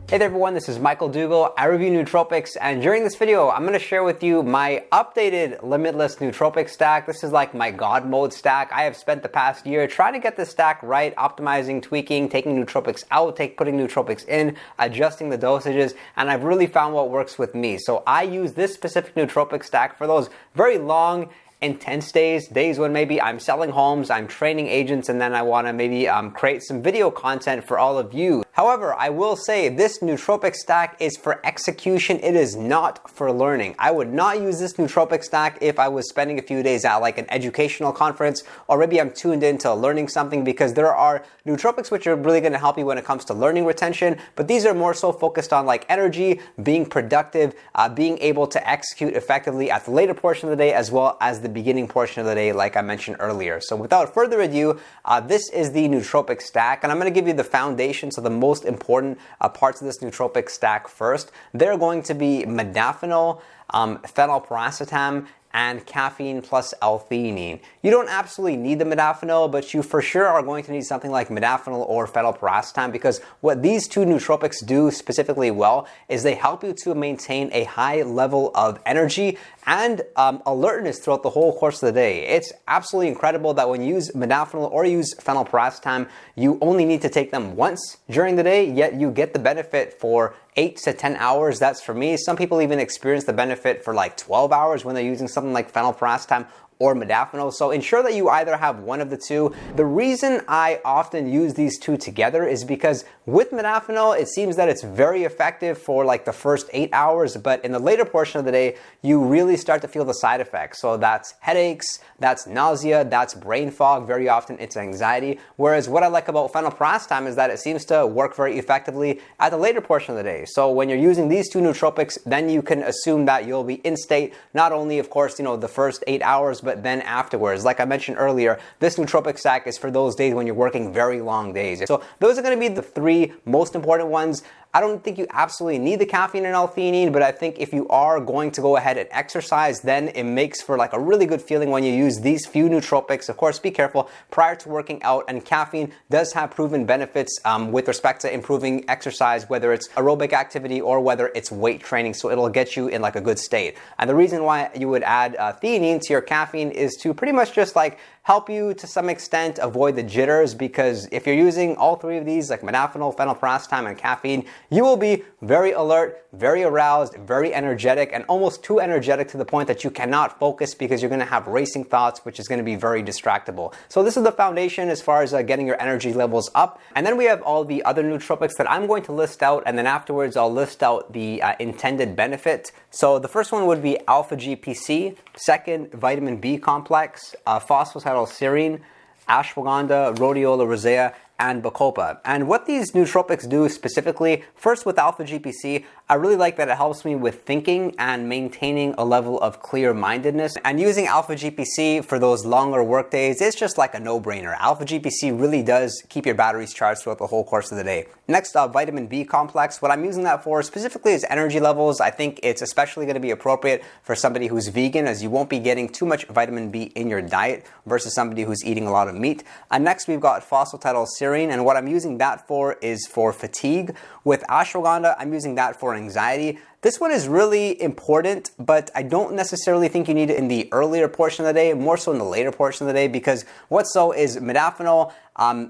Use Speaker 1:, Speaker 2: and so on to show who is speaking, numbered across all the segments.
Speaker 1: Hey there everyone, this is Michael Dougal. I review nootropics, and during this video, I'm going to share with you my updated Limitless nootropic stack. This is like my God mode stack. I have spent the past year trying to get this stack right, optimizing, tweaking, taking nootropics out, putting nootropics in, adjusting the dosages, and I've really found what works with me. So I use this specific nootropic stack for those very long, intense days when maybe I'm selling homes, I'm training agents, and then I want to maybe create some video content for all of you. However, I will say this nootropic stack is for execution. It is not for learning. I would not use this nootropic stack if I was spending a few days at like an educational conference, or maybe I'm tuned into learning something, because there are nootropics which are really going to help you when it comes to learning retention, but these are more so focused on like energy, being productive, being able to execute effectively at the later portion of the day as well as the beginning portion of the day, like I mentioned earlier. So without further ado, this is the nootropic stack, and I'm going to give you the foundation, so the most important parts of this nootropic stack first. They're going to be modafinil, phenylpiracetam, and caffeine plus l-theanine. You don't absolutely need the modafinil, but you for sure are going to need something like modafinil or phenylpiracetam, because what these two nootropics do specifically well is they help you to maintain a high level of energy and alertness throughout the whole course of the day. It's absolutely incredible that when you use modafinil or use phenylpiracetam, you only need to take them once during the day, yet you get the benefit for 8 to 10 hours. That's for me. Some people even experience the benefit for like 12 hours when they're using something like phenylpiracetam or modafinil. So ensure that you either have one of the two. The reason I often use these two together is because with modafinil, it seems that it's very effective for like the first 8 hours, but in the later portion of the day, you really start to feel the side effects. So that's headaches, that's nausea, that's brain fog. Very often it's anxiety. Whereas what I like about phenylpiracetam is that it seems to work very effectively at the later portion of the day. So when you're using these two nootropics, then you can assume that you'll be in state, not only of course, the first 8 hours, but then afterwards. Like I mentioned earlier, this nootropic stack is for those days when you're working very long days. So those are going to be the three most important ones. I don't think you absolutely need the caffeine and l-theanine, but I think if you are going to go ahead and exercise, then it makes for like a really good feeling when you use these few nootropics. Of course, be careful prior to working out, and caffeine does have proven benefits with respect to improving exercise, whether it's aerobic activity or whether it's weight training, so it'll get you in like a good state. And the reason why you would add theanine to your caffeine is to pretty much just like help you to some extent avoid the jitters, because if you're using all three of these, like modafinil, phenylpiracetam, and caffeine, you will be very alert, very aroused, very energetic, and almost too energetic to the point that you cannot focus because you're going to have racing thoughts, which is going to be very distractible. So this is the foundation as far as getting your energy levels up. And then we have all the other nootropics that I'm going to list out, and then afterwards I'll list out the intended benefit. So the first one would be alpha-GPC, second, vitamin B complex, phosphatidylserine, ashwagandha, rhodiola rosea, and bacopa. And what these nootropics do specifically, first with alpha-GPC, I really like that it helps me with thinking and maintaining a level of clear-mindedness. And using alpha-GPC for those longer work days, it's just like a no-brainer. Alpha-GPC really does keep your batteries charged throughout the whole course of the day. Next up, vitamin B complex. What I'm using that for specifically is energy levels. I think it's especially going to be appropriate for somebody who's vegan, as you won't be getting too much vitamin B in your diet versus somebody who's eating a lot of meat. Next, we've got phosphatidylserine. And what I'm using that for is for fatigue. With ashwagandha, I'm using that for anxiety. This one is really important, but I don't necessarily think you need it in the earlier portion of the day, more so in the later portion of the day, because what so is modafinil,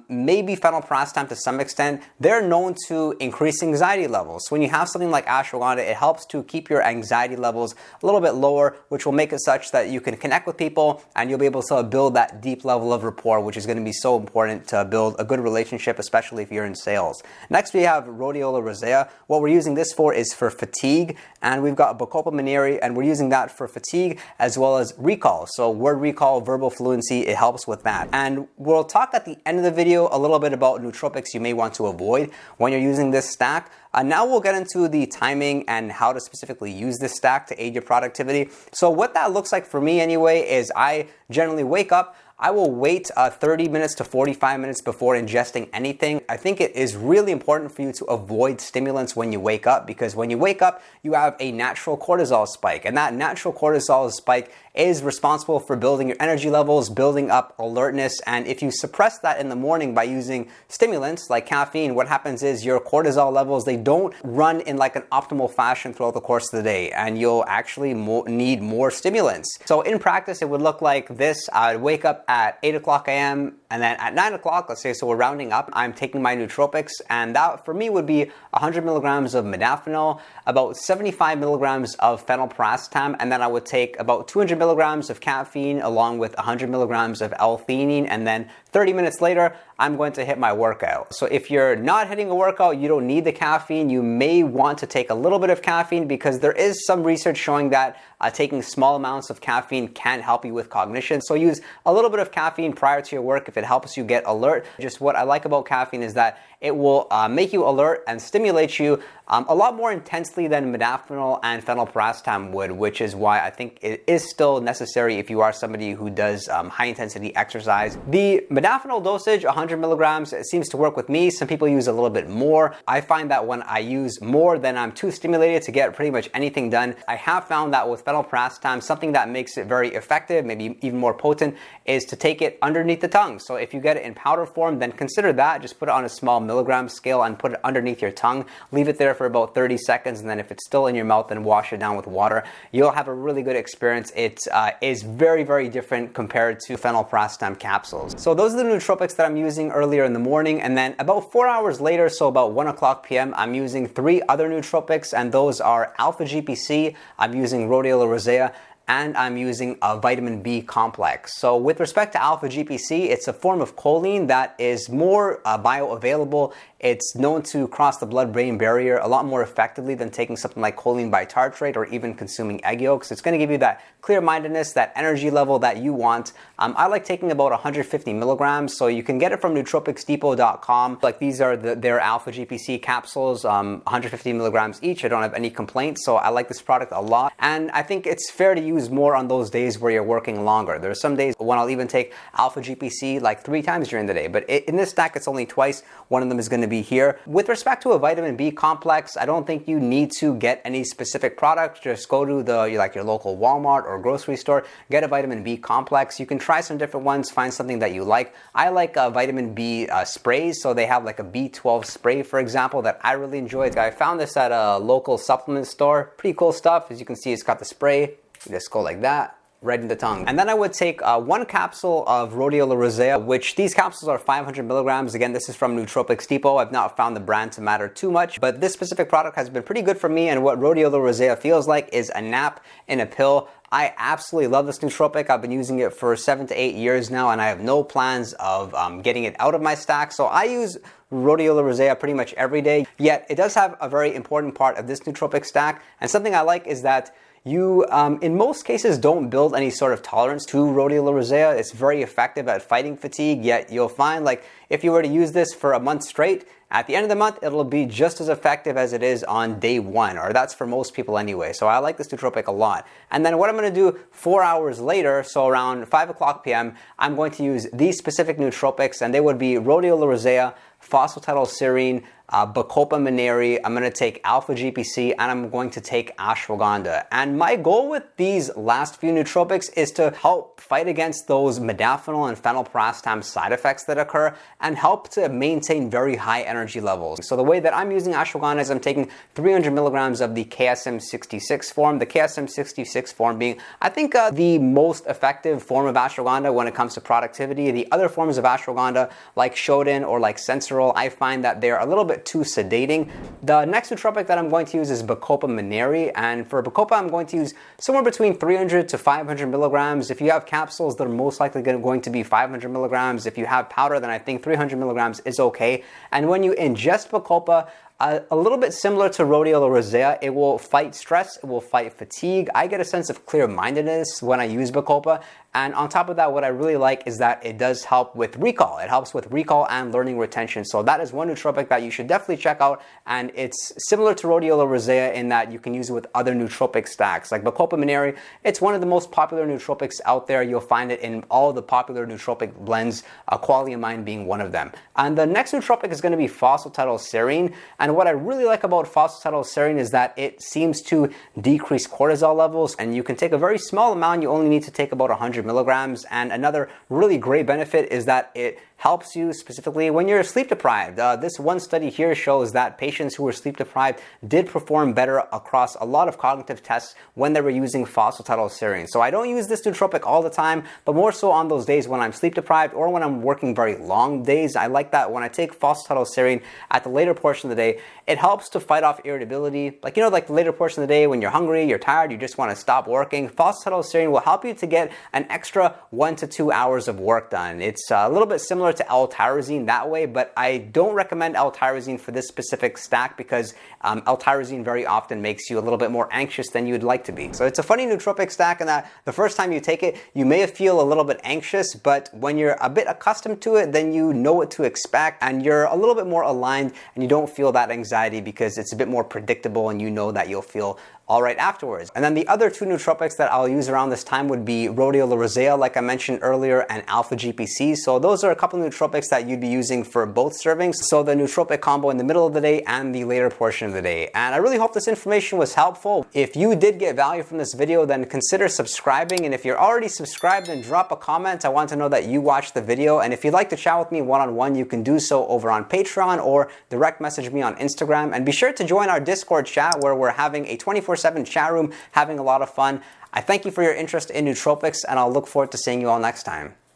Speaker 1: maybe phenylpiracetam to some extent, they're known to increase anxiety levels. So when you have something like ashwagandha, it helps to keep your anxiety levels a little bit lower, which will make it such that you can connect with people and you'll be able to build that deep level of rapport, which is going to be so important to build a good relationship, especially if you're in sales. Next, we have rhodiola rosea. What we're using this for is for fatigue, and we've got bacopa monnieri, and we're using that for fatigue as well as recall. So word recall, verbal fluency, it helps with that. And we'll talk at the end of the video a little bit about nootropics you may want to avoid when you're using this stack. Now we'll get into the timing and how to specifically use this stack to aid your productivity. So what that looks like for me anyway is I generally wake up, I will wait 30 minutes to 45 minutes before ingesting anything. I think it is really important for you to avoid stimulants when you wake up, because when you wake up, you have a natural cortisol spike, and that natural cortisol spike is responsible for building your energy levels, building up alertness, and if you suppress that in the morning by using stimulants like caffeine, what happens is your cortisol levels, they don't run in like an optimal fashion throughout the course of the day, and you'll actually need more stimulants. So in practice, it would look like this. I'd wake up at 8 o'clock a.m. and then at 9 o'clock, let's say, so we're rounding up, I'm taking my nootropics, and that for me would be 100 milligrams of modafinil, about 75 milligrams of phenylpiracetam, and then I would take about 200 milligrams of caffeine along with 100 milligrams of l-theanine, and then 30 minutes later, I'm going to hit my workout. So if you're not hitting a workout, you don't need the caffeine. You may want to take a little bit of caffeine because there is some research showing that taking small amounts of caffeine can help you with cognition. So use a little bit of caffeine prior to your work if it helps you get alert. Just what I like about caffeine is that it will make you alert and stimulate you a lot more intensely than modafinil and phenylpiracetam would, which is why I think it is still necessary if you are somebody who does high intensity exercise. The modafinil dosage, 100 milligrams, it seems to work with me. Some people use a little bit more. I find that when I use more, then I'm too stimulated to get pretty much anything done. I have found that with phenylpiracetam, something that makes it very effective, maybe even more potent, is to take it underneath the tongue. So if you get it in powder form, then consider that. Just put it on a small milligram scale and put it underneath your tongue. Leave it there for about 30 seconds, and then if it's still in your mouth, then wash it down with water. You'll have a really good experience. It is very, very different compared to phenylpiracetam capsules. So those are the nootropics that I'm using earlier in the morning, and then about 4 hours later, so about 1 o'clock p.m., I'm using 3 other nootropics, and those are alpha-GPC, I'm using rhodiola rosea, and I'm using a vitamin B complex. So with respect to alpha-GPC, it's a form of choline that is more bioavailable. It's known to cross the blood-brain barrier a lot more effectively than taking something like choline bitartrate or even consuming egg yolks. It's going to give you that clear-mindedness, that energy level that you want. I like taking about 150 milligrams, so you can get it from nootropicsdepot.com. Like these are their alpha-GPC capsules, 150 milligrams each. I don't have any complaints, so I like this product a lot. And I think it's fair to use more on those days where you're working longer. There are some days when I'll even take alpha-GPC like 3 times during the day, but in this stack, it's only twice. One of them is going to be here. With respect to a vitamin B complex, I don't think you need to get any specific product. Just go to your local Walmart or grocery store, get a vitamin B complex. You can try some different ones, find something that you like. I like vitamin B sprays, so they have like a B12 spray, for example, that I really enjoy. I found this at a local supplement store. Pretty cool stuff. As you can see, it's got the spray. You just go like that, right in the tongue. And then I would take 1 capsule of rhodiola rosea, which these capsules are 500 milligrams. Again, this is from Nootropics Depot. I've not found the brand to matter too much, but this specific product has been pretty good for me, and what rhodiola rosea feels like is a nap in a pill. I absolutely love this nootropic. I've been using it for 7 to 8 years now, and I have no plans of getting it out of my stack. So I use rhodiola rosea pretty much every day, yet it does have a very important part of this nootropic stack, and something I like is that you, in most cases, don't build any sort of tolerance to rhodiola rosea. It's very effective at fighting fatigue, yet you'll find like if you were to use this for a month straight, at the end of the month, it'll be just as effective as it is on day 1, or that's for most people anyway. So I like this nootropic a lot. And then what I'm going to do 4 hours later, so around 5 o'clock p.m., I'm going to use these specific nootropics, and they would be rhodiola rosea, phosphatidylserine, Bacopa Mineri, I'm going to take alpha-GPC, and I'm going to take ashwagandha. And my goal with these last few nootropics is to help fight against those modafinil and phenylpiracetam side effects that occur and help to maintain very high energy levels. So the way that I'm using ashwagandha is I'm taking 300 milligrams of the KSM-66 form, the KSM-66 form being, I think, the most effective form of ashwagandha when it comes to productivity. The other forms of ashwagandha, like Shodan or like Sensoril, I find that they're a little bit too sedating. The next nootropic that I'm going to use is Bacopa Mineri, and for Bacopa I'm going to use somewhere between 300 to 500 milligrams. If you have capsules, they're most likely going to be 500 milligrams. If you have powder, then I think 300 milligrams is okay. And when you ingest Bacopa, a little bit similar to rhodiola rosea, it will fight stress, it will fight fatigue. I get a sense of clear-mindedness when I use Bacopa, and on top of that, what I really like is that it does help with recall. It helps with recall and learning retention. So that is one nootropic that you should definitely check out, and it's similar to rhodiola rosea in that you can use it with other nootropic stacks. Like Bacopa Mineri, it's one of the most popular nootropics out there. You'll find it in all the popular nootropic blends, Quality of Mind being one of them. And the next nootropic is going to be phosphatidylserine, And what I really like about phosphatidylserine is that it seems to decrease cortisol levels, and you can take a very small amount. You only need to take about 100 milligrams. And another really great benefit is that it helps you specifically when you're sleep deprived. This one study here shows that patients who were sleep deprived did perform better across a lot of cognitive tests when they were using phosphatidylserine. So I don't use this nootropic all the time, but more so on those days when I'm sleep deprived or when I'm working very long days. I like that when I take phosphatidylserine at the later portion of the day, it helps to fight off irritability. Like, like the later portion of the day when you're hungry, you're tired, you just want to stop working. Phosphatidylserine will help you to get an extra 1 to 2 hours of work done. It's a little bit similar to l-tyrosine that way, but I don't recommend l-tyrosine for this specific stack because l-tyrosine very often makes you a little bit more anxious than you'd like to be. So it's a funny nootropic stack in that the first time you take it, you may feel a little bit anxious, but when you're a bit accustomed to it, then you know what to expect and you're a little bit more aligned and you don't feel that anxiety because it's a bit more predictable and you know that you'll feel all right afterwards. And then the other two nootropics that I'll use around this time would be rhodiola rosea, like I mentioned earlier, and alpha GPC. So those are a couple of nootropics that you'd be using for both servings. So the nootropic combo in the middle of the day and the later portion of the day. And I really hope this information was helpful. If you did get value from this video, then consider subscribing. And if you're already subscribed, then drop a comment. I want to know that you watched the video. And if you'd like to chat with me one-on-one, you can do so over on Patreon or direct message me on Instagram. And be sure to join our Discord chat where we're having a 24/7 chat room, having a lot of fun. I thank you for your interest in nootropics, and I'll look forward to seeing you all next time.